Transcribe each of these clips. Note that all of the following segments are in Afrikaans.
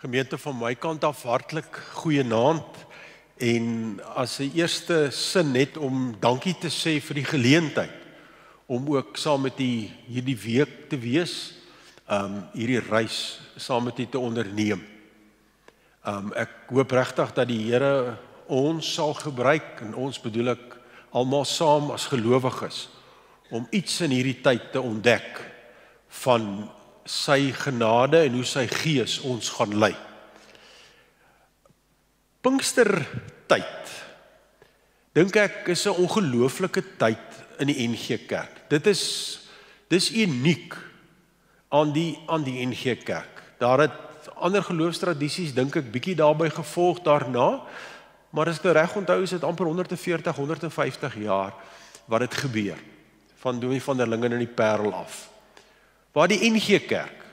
Gemeente van my kant af hartlik goeienaand en as 'n eerste sin net om dankie te sê vir die geleentheid om ook saam met u hierdie week te wees, hierdie reis saam met u te onderneem. Ek hoop regtig dat die Here ons sal gebruik en ons bedoel ek almal saam as gelowiges om iets in hierdie tyd te ontdek van sy genade en hoe sy gees ons gaan lei. Pinkstertyd, dink ek, is 'n ongelooflike tyd in die NG Kerk. Dis uniek aan die NG Kerk. Daar het ander geloofstradisies, dink ek, bietjie daarbey gevolg daarna, maar as ek nou reg onthou, is dit amper 140, 150 jaar wat dit gebeur, van Dominee van der Lingen in die Parel af. Waar die NG Kerk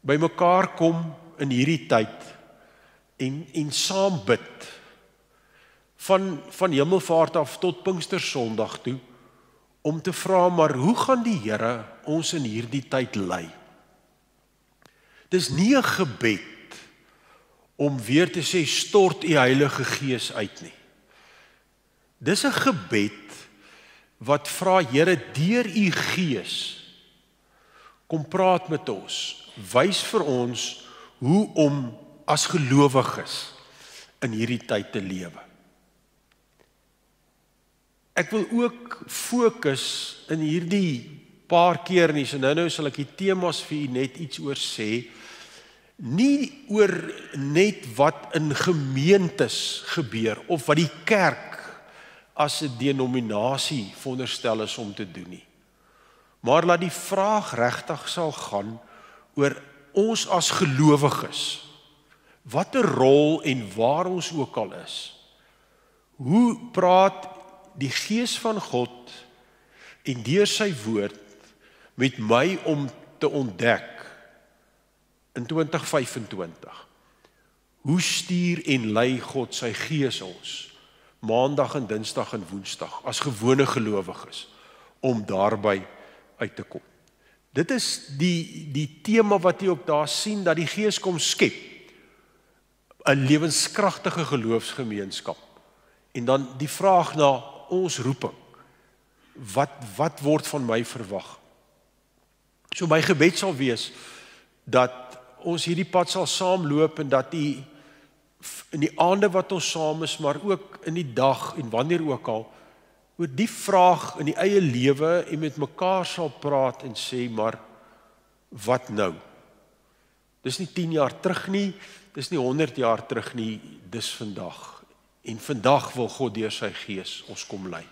by mekaar kom in hierdie tyd en saam bid van Hemelvaart af tot Pinkstersondag toe om te vra, maar hoe gaan die Here ons in hierdie tyd lei? Dis nie 'n gebed om weer te sê stort u Heilige Gees uit nie. Dis 'n gebed wat vra, Here, deur u Gees kom praat met ons, wys vir ons hoe om as gelowiges in hierdie tyd te lewe. Ek wil ook fokus in hierdie paar keer nie, so nou sal ek die temas vir u net iets oor sê, nie oor net wat in gemeentes gebeur, of wat die kerk as 'n denominasie veronderstel is om te doen nie. Maar laat die vraag regtig sal gaan oor ons as gelowiges, wat 'n rol en waar ons ook al is. Hoe praat die Gees van God en deur sy woord met my om te ontdek in 2025? Hoe stuur en lei God sy Gees ons Maandag en Dinsdag en Woensdag as gewone gelowiges om daarby uit te kom? Dit is die tema wat jy ook daar sien, dat die Gees kom skep 'n lewenskragtige geloofsgemeenskap. En dan die vraag na ons roeping. Wat word van my verwag? So my gebed sal wees dat ons hierdie pad sal saamloop en dat in die aande wat ons saam is, maar ook in die dag en wanneer ook al, oor die vraag in die eie lewe en met mekaar sal praat en sê, maar wat nou? Dis nie 10 jaar terug nie, dis nie 100 jaar terug nie, dis vandag. En vandag wil God deur sy Gees ons kom lei.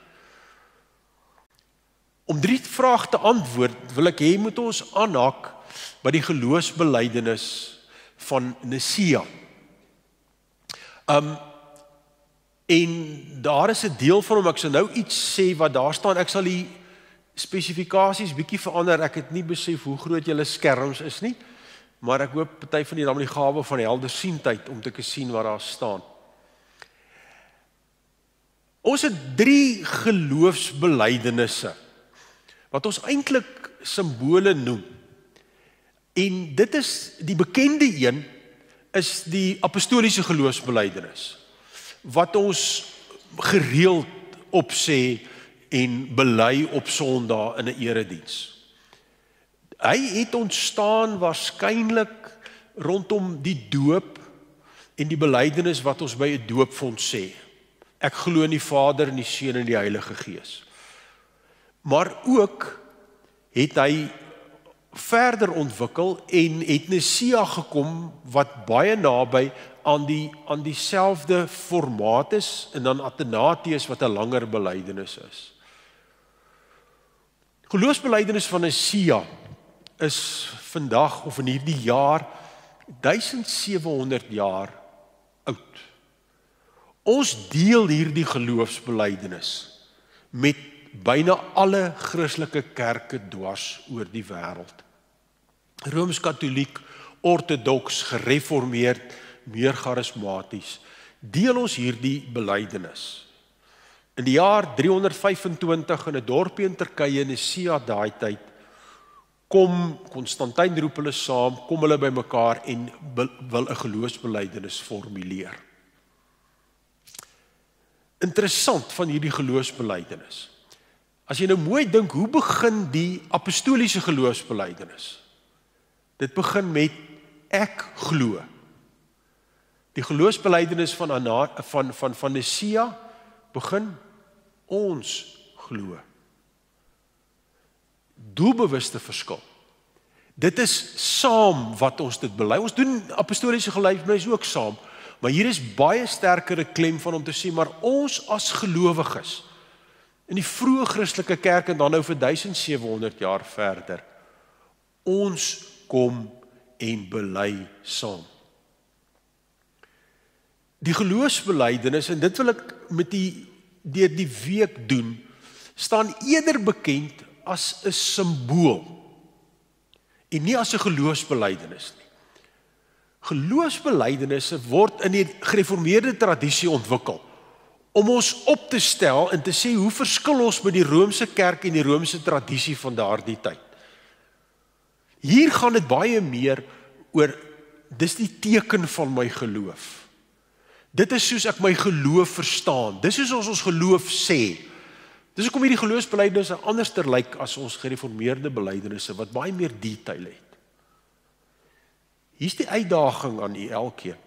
Om die vraag te antwoord, wil ek hê moet ons aanhaak by die geloofsbelijdenis van Nicea. En daar is 'n deel van hom, ek sal nou iets sê wat daar staan, ek sal die spesifikasies bietjie verander, ek het nie besef hoe groot julle skerms is nie, maar ek hoop party van julle het die gawe van heldersiendheid om te sien wat daar staan. Ons het 3 geloofsbelijdenisse, wat ons eintlik simbole noem. En dit is, die bekende een, is die apostoliese geloofsbelijdenis, wat ons gereeld opsê en bely op Sondag in 'n erediens. Hy het ontstaan waarskynlik rondom die doop en die belydenis wat ons by 'n doopfonds sê. Ek glo in die Vader en die Seun en die Heilige Gees. Maar ook het hy verder ontwikkel en het Nicea gekom wat baie naby aan dieselfde formaat is, en dan Athanasius wat 'n langer belydenis is. Geloofsbelijdenis van Nicea is vandag of in hierdie jaar 1700 jaar oud. Ons deel hierdie geloofsbelijdenis met byna alle Christelike kerke dwars oor die wêreld. Rooms-Katoliek, Orthodoks, Gereformeerd, meer charismaties, deel ons hierdie belydenis. In die jaar 325 in 'n dorpie in Turkye, Nicea daai tyd, Konstantyn roep hulle saam, kom hulle by mekaar en wil 'n geloofsbelijdenis formuleer. Interessant van hierdie geloofsbelijdenis. As jy nou mooi dink, hoe begin die apostoliese geloofsbelijdenis? Dit begin met ek glo. Die geloofsbelijdenis van Nicea begin ons glo. Doelbewuste verskil. Dit is saam wat ons dit bely. Ons doen apostoliese geloofsbelijdenis ook saam, maar hier is baie sterkere klem van om te sê, maar ons as gelowiges, in die vroeë Christelike kerk en dan nou vir 1700 jaar verder, ons kom en bely saam. Die geloofsbelijdenis, en dit wil ek deur die week doen, staan eerder bekend as 'n simbool en nie as 'n geloofsbelijdenis nie. Geloofsbelijdenisse word in die gereformeerde tradisie ontwikkel om ons op te stel en te sê hoe verskil ons met die Romeinse kerk en die Romeinse tradisie van daardie tyd. Hier gaan dit baie meer oor, dis die teken van my geloof. Dit is soos ek my geloof verstaan. Dis soos ons geloof sê. Dis hoekom hierdie geloofsbelijdenisse anderster lyk as ons gereformeerde belijdenisse wat baie meer detail het. Hier's die uitdaging aan u elkeen.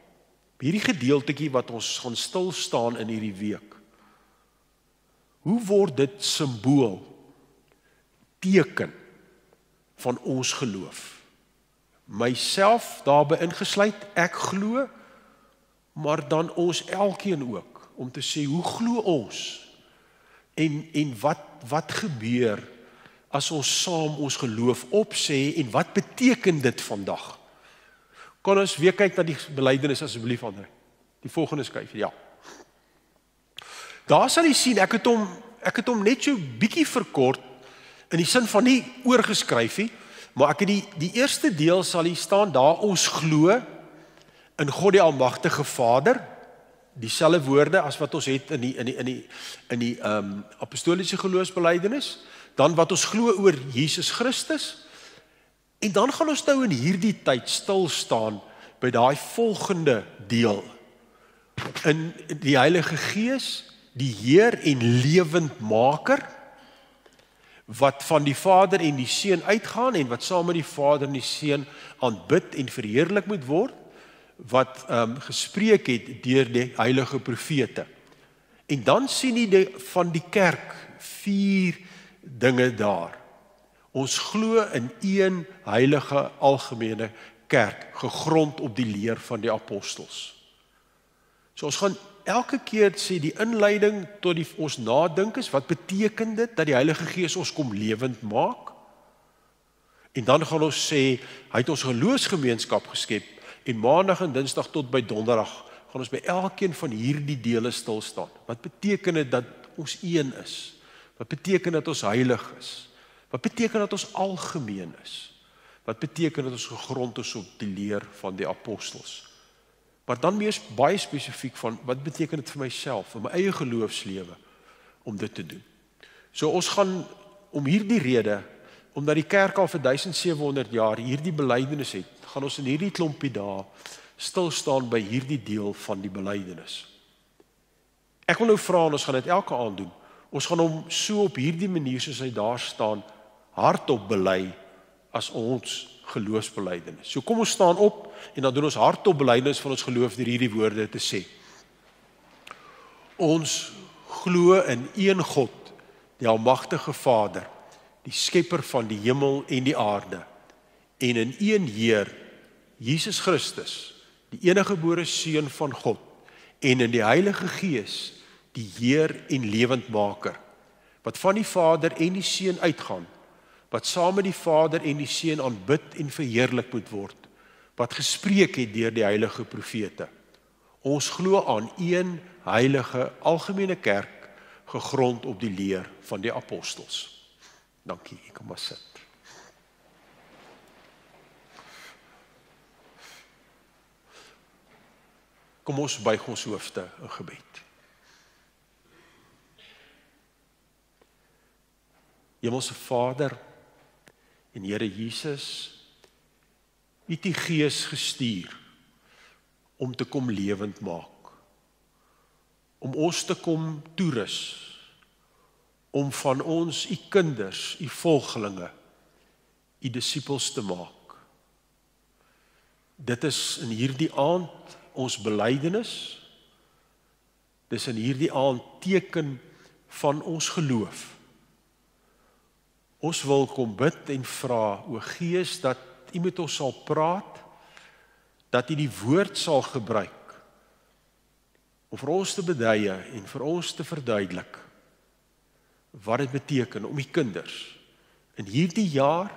Hierdie gedeeltetjie wat ons gaan stil staan in hierdie week. Hoe word dit simbool, teken van ons geloof? Myself daarbey ingesluit, ek glo, maar dan ons elkeen ook, om te sê, hoe glo ons? En wat gebeur as ons saam ons geloof opsê, en wat beteken dit vandag? Kan ons weer kyk na die belijdenis asseblief, André? Die volgende skyf, ja. Daar sal jy sien, ek het hom net so bietjie verkort, in die sin van nie oorgeskryf nie, maar ek het die eerste deel sal hier staan, daar ons glo, in God die Almagtige Vader, dieselfde woorde as wat ons het in die apostoliese geloofsbelijdenis, dan wat ons glo oor Jesus Christus, en dan gaan ons nou in hierdie tyd stil staan by daai volgende deel, in die Heilige Gees, die Heer en lewendmaker, wat van die Vader en die Seun uitgaan, en wat saam met die Vader en die Seun aanbid en verheerlik moet word, wat gespreek het deur die heilige profete. En dan sien jy van die kerk 4 dinge daar. Ons glo in een heilige algemene kerk, gegrond op die leer van die apostels. So ons gaan elke keer sê die inleiding tot ons nadink is, wat beteken dit dat die Heilige Gees ons kom lewend maak? En dan gaan ons sê, hy het ons geloofsgemeenskap geskep, en maandag en dinsdag tot by donderdag gaan ons by elkeen van hierdie dele stil staan. Wat beteken dit dat ons een is? Wat beteken dat ons heilig is? Wat beteken dat ons algemeen is? Wat beteken dat ons gegrond is op die leer van die apostels? Maar dan meer baie spesifiek van, wat beteken dit vir myself, in my eie geloofslewe, om dit te doen. So ons gaan, om hierdie rede, omdat die kerk al vir 1700 jaar hierdie belijdenis het, gaan ons in hierdie klompie dae stil staan by hierdie deel van die belijdenis. Ek wil nou vra, en ons gaan dit elke aand doen, ons gaan hom so op hierdie manier soos hy daar staan, hardop bely as ons geloofsbelijdenis. So kom ons staan op, en dan doen ons hardop belijdenis van ons geloof deur hierdie woorde te sê. Ons glo in een God, die Almagtige Vader, die skepper van die hemel en die aarde, en in een Heer, Jesus Christus, die eniggebore Seun van God, en in die Heilige Gees, die Heer en lewendmaker, wat van die Vader en die Seun uitgaan, wat saam met die Vader en die Seun aanbid en verheerlik moet word, wat gespreek het deur die heilige profete. Ons glo aan een heilige algemene kerk, gegrond op die leer van die apostels. Dankie, ek kan maar sit. Kom ons buig ons hoofde in gebed. Hemelse Vader, En Here Jesus, U het die Gees gestuur om te kom lewend maak, om ons te kom toerus, om van ons U kinders, U volgelinge, U disippels te maak. Dit is in hierdie aand ons belydenis, dis in hierdie aand teken van ons geloof. Ons wil kom bid en vra, o Gees, dat U met ons sal praat, dat U die woord sal gebruik, om vir ons te beduie en vir ons te verduidelik, wat dit beteken om U kinders, in hierdie jaar,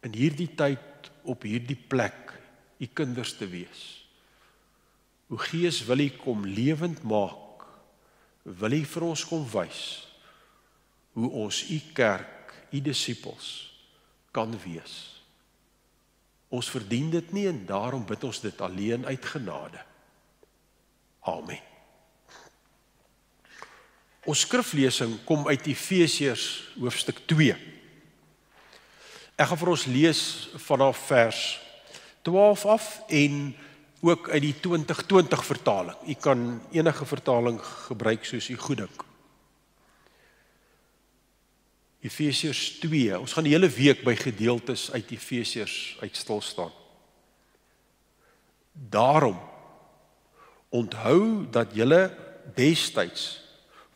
in hierdie tyd, op hierdie plek, U kinders te wees. O Gees, wil U kom lewend maak, wil U vir ons kom wys, hoe ons U kerk, U disippels, kan wees. Ons verdien dit nie en daarom bid ons dit alleen uit genade. Amen. Ons skriflesing kom uit Efesiërs hoofstuk 2. Ek gaan vir ons lees vanaf vers 12 af en ook uit die 2020 vertaling. U kan enige vertaling gebruik soos u goeddink. Efesiërs 2, ons gaan die hele week by gedeeltes uit Efesiërs uit stil staan. Daarom, onthou dat julle destyds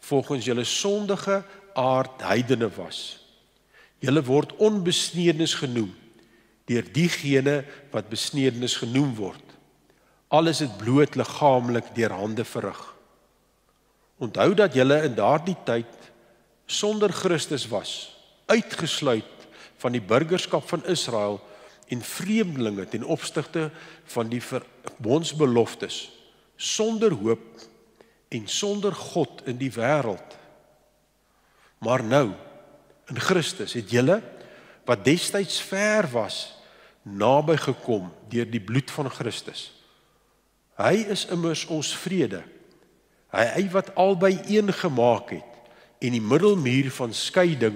volgens julle sondige aard heidene was. Julle word onbesnedenis genoem deur diegene wat besnedenis genoem word. Alles het bloot liggaamlik deur hande verrig. Onthou dat julle in daardie tyd sonder Christus was, uitgesluit van die burgerskap van Israel en vreemdelinge ten opsigte van die verbondsbeloftes, sonder hoop en sonder God in die wêreld. Maar nou, in Christus het julle, wat destyds ver was, naby gekom deur die bloed van Christus. Hy is immers ons vrede, hy wat albei een gemaak het, en die middelmuur van skeiding,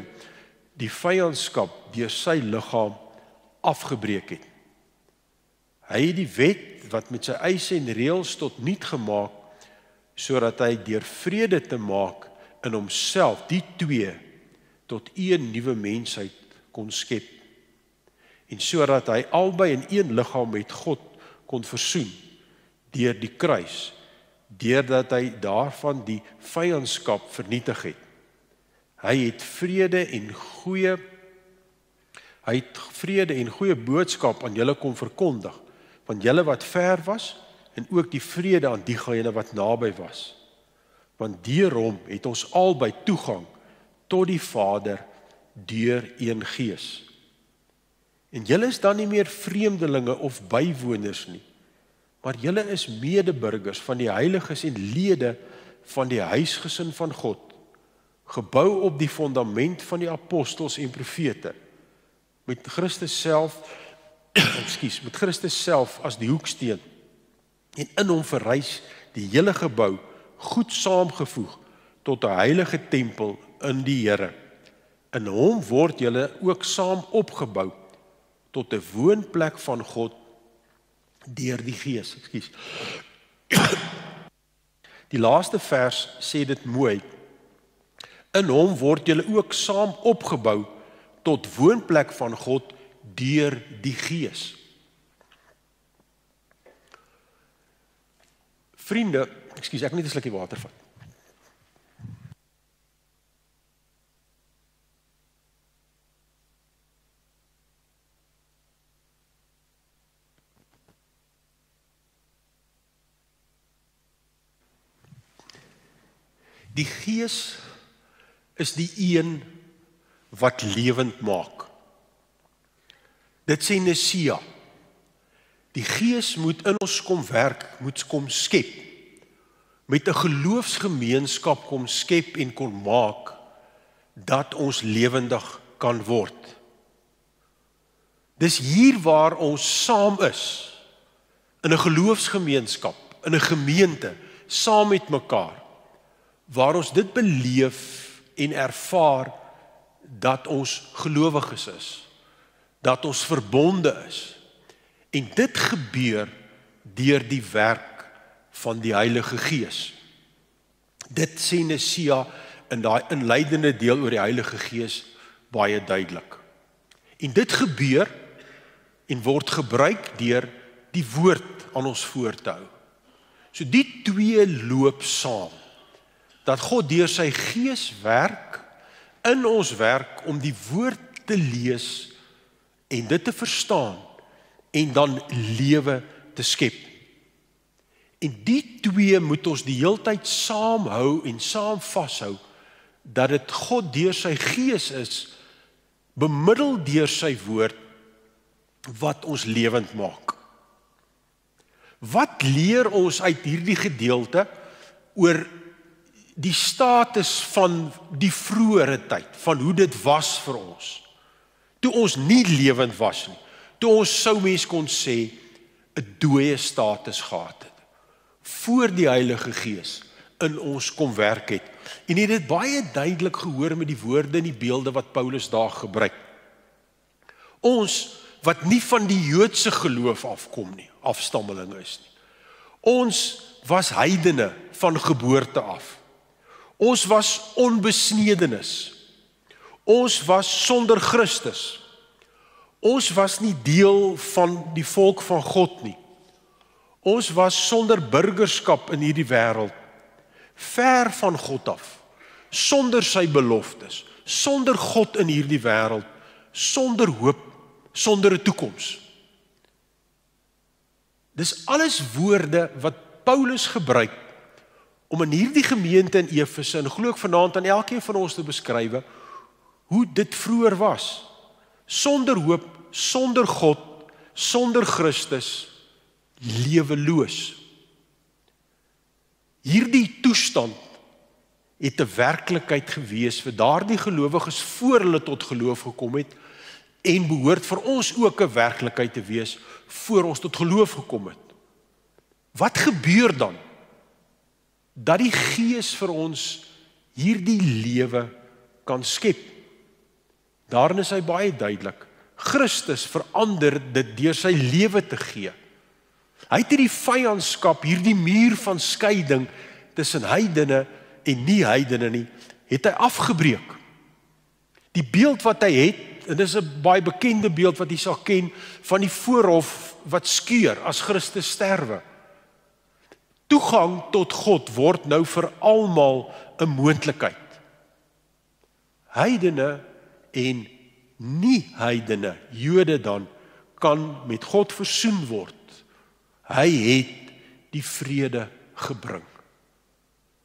die vyandskap deur sy liggaam afgebreek het. Hy het die wet wat met sy eise en reëls tot niet gemaak, sodat hy deur vrede te maak in homself die twee tot een nuwe mensheid kon skep. En sodat hy albei in een liggaam met God kon versoen deur die kruis, deurdat hy daarvan die vyandskap vernietig het. Hy het vrede en goeie boodskap aan julle kom verkondig, van julle wat ver was, en ook die vrede aan diegene wat naby was. Want deur hom het ons albei toegang tot die Vader deur een Gees. En julle is dan nie meer vreemdelinge of bywoners nie, maar julle is medeburgers van die heiliges en lede van die huisgesin van God, gebou op die fundament van die apostels en profete, met Christus self as die hoeksteen, en in hom verrys die hele gebou goed saamgevoeg tot 'n heilige tempel in die Here. In hom word julle ook saam opgebou tot 'n woonplek van God deur die Gees. Die laaste vers sê dit mooi. In hom word julle ook saam opgebou tot woonplek van God deur die Gees. Vriende, ek moet net 'n slukkie water vat. Die Gees is die een wat lewend maak. Dit sê Nesia. Die Gees moet in ons kom werk, moet kom skep. Met 'n geloofsgemeenskap kom skep en kon maak, dat ons lewendig kan word. Dis hier waar ons saam is, in 'n geloofsgemeenskap, in 'n gemeente, saam met mekaar, waar ons dit beleef en ervaar, dat ons gelowiges is, dat ons verbonde is. En dit gebeur deur die werk van die Heilige Gees. Dit sê Nesia in daai inleidende deel oor die Heilige Gees baie duidelik. En dit gebeur en word gebruik deur die woord aan ons voor te hou. So die twee loop saam. Dat God deur sy Gees werk, in ons werk om die woord te lees en dit te verstaan en dan lewe te skep. En die twee moet ons die heeltyd saam hou en saam vashou, dat dit God deur sy Gees is, bemiddel deur sy woord, wat ons lewend maak. Wat leer ons uit hierdie gedeelte oor die status van die vroeëre tyd, van hoe dit was vir ons, toe ons nie lewend was nie, toe ons sou mens kon sê, 'n dooie status gehad het, voor die Heilige Gees in ons kom werk het. En jy het dit baie duidelik gehoor met die woorde en die beelde wat Paulus daar gebruik. Ons wat nie van die Joodse geloof afkom nie, afstammeling is nie. Ons was heidene van geboorte af. Ons was onbesnedenis. Ons was sonder Christus. Ons was nie deel van die volk van God nie. Ons was sonder burgerskap in hierdie wêreld, ver van God af, sonder sy beloftes, sonder God in hierdie wêreld, sonder hoop, sonder 'n toekoms. Dis alles woorde wat Paulus gebruik om in hierdie gemeente in Efese, en glo ek vanaand aan elkeen van ons te beskryf hoe dit vroeër was. Sonder hoop, sonder God, sonder Christus, leweloos. Hierdie toestand het 'n werklikheid gewees vir daardie gelowiges voor hulle tot geloof gekom het, en behoort vir ons ook 'n werklikheid te wees voor ons tot geloof gekom het. Wat gebeur dan? Dat die Gees vir ons hierdie lewe kan skep. Daarin is hy baie duidelik. Christus verander dit deur sy lewe te gee. Hy het hierdie vyandskap, hierdie muur van skeiding tussen heidene en nie heidene nie, het hy afgebreek. Die beeld wat hy het, en dis 'n baie bekende beeld wat jy sal ken, van die voorhof wat skeur as Christus sterwe. Toegang tot God word nou vir almal 'n moontlikheid. Heidene en nie-heidene, Jode dan, kan met God versoen word. Hy het die vrede gebring.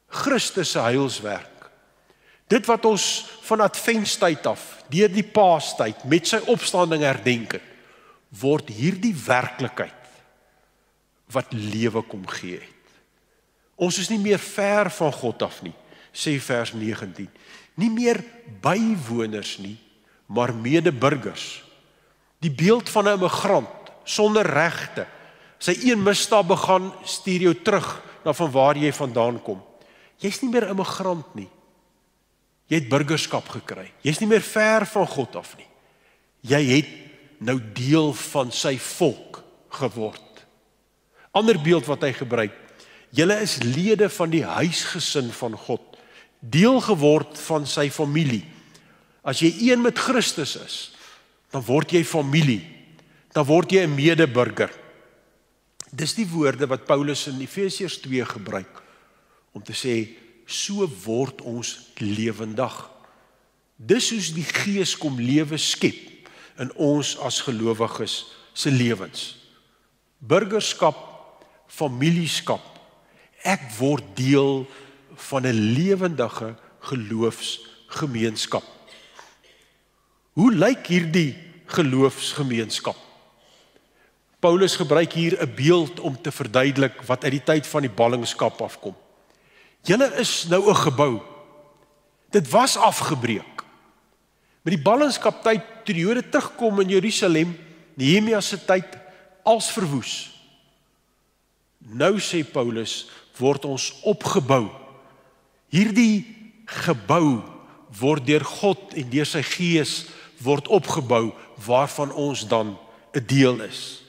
Christus se heilswerk. Dit wat ons van Adventstyd af, deur die Paastyd, met sy opstanding herdenk het, word hierdie werklikheid wat lewe kom gee het. Ons is nie meer ver van God af nie, sê vers 19. Nie meer bywoners nie, maar medeburgers. Die beeld van 'n immigrant sonder regte. Sy een misdaad begaan, stuur jou terug na van waar jy vandaan kom. Jy's nie meer 'n immigrant nie. Jy het burgerskap gekry. Jy's nie meer ver van God af nie. Jy het nou deel van sy volk geword. Ander beeld wat hy gebruik. Julle is lede van die huisgesin van God. Deel geword van sy familie. As jy een met Christus is, dan word jy familie. Dan word jy 'n medeburger. Dis die woorde wat Paulus in Efesiërs 2 gebruik, om te sê, so word ons lewendig. Dis hoe die Gees kom lewe skep in ons as gelowiges se lewens. Burgerskap, familieskap. Ek word deel van 'n lewendige geloofsgemeenskap. Hoe lyk hierdie geloofsgemeenskap? Paulus gebruik hier 'n beeld om te verduidelik wat uit die tyd van die ballingskap afkom. Julle is nou 'n gebou. Dit was afgebreek. Met die ballingskap tyd, toe die Jode terugkom in Jerusalem, Nehemia se tyd, als verwoes. Nou sê Paulus, word ons opgebou. Hierdie gebou word deur God en deur sy Gees word opgebou waarvan ons dan 'n deel is.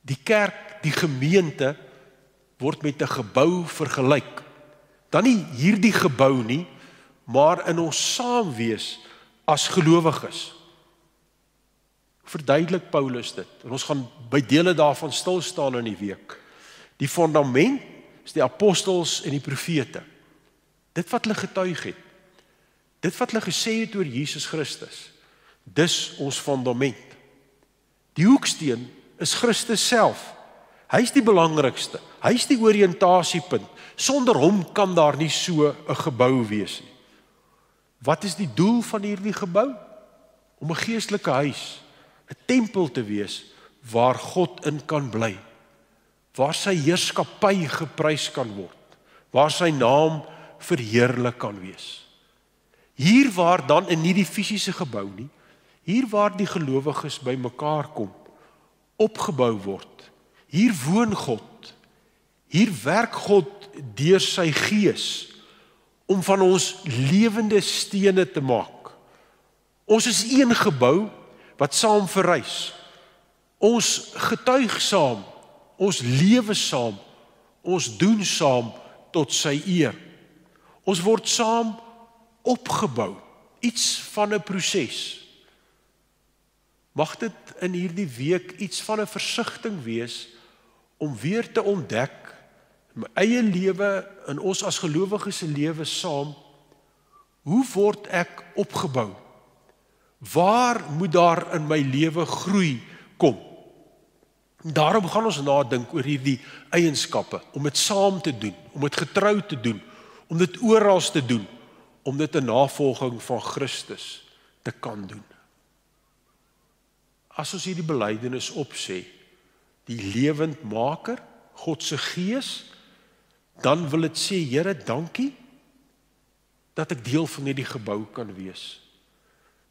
Die kerk, die gemeente word met 'n gebou vergelyk. Dan nie hierdie gebou nie, maar in ons saamwees as gelowiges. Verduidelik Paulus dit. En ons gaan by dele daarvan stil staan in die week. Die fondament is die apostels en die profete. Dit wat hulle getuig het. Dit wat hulle gesê het oor Jesus Christus. Dis ons fondament. Die hoeksteen is Christus self. Hy is die belangrikste. Hy is die oriëntasiepunt. Sonder hom kan daar nie so 'n gebou wees nie. Wat is die doel van hierdie gebou? Om 'n geestelike huis, 'n tempel te wees waar God in kan bly. Waar sy heerskappy geprys kan word. Waar sy naam verheerlik kan wees. Hier waar dan in nie die fisiese gebou nie, hier waar die gelowiges by mekaar kom, opgebou word. Hier woon God. Hier werk God deur sy gees om van ons lewende stene te maak. Ons is een gebou wat saam verrys. Ons getuig saam, ons lewe saam, ons doen saam tot sy eer. Ons word saam opgebou, iets van 'n proses. Mag dit in hierdie week iets van 'n versigtiging wees om weer te ontdek in my eie lewe, in ons as gelowiges se lewe saam, hoe word ek opgebou? Waar moet daar in my lewe groei kom? Daarom gaan ons nadink oor hierdie eienskappe, om dit saam te doen, om dit getrou te doen, om dit oral te doen, om dit in navolging van Christus te kan doen. As ons hierdie belydenis opsê, die lewendmaker, God se gees, dan wil dit sê, Here, dankie dat ek deel van hierdie gebou kan wees.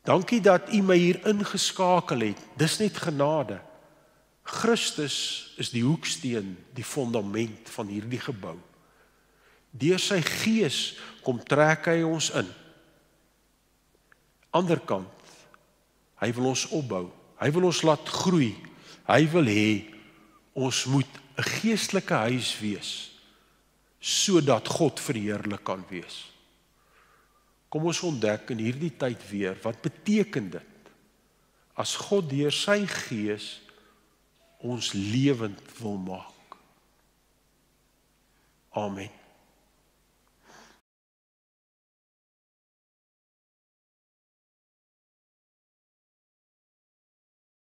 Dankie dat U my hier ingeskakel het. Dis net genade. Christus is die hoeksteen, die fondament van hierdie gebou. Deur sy gees kom trek hy ons in. Anderkant, hy wil ons opbou. Hy wil ons laat groei. Hy wil hê ons moet 'n geestelike huis wees, sodat God verheerlik kan wees. Kom ons ontdek in hierdie tyd weer, wat beteken dit as God deur sy gees ons lewend wil maak. Amen.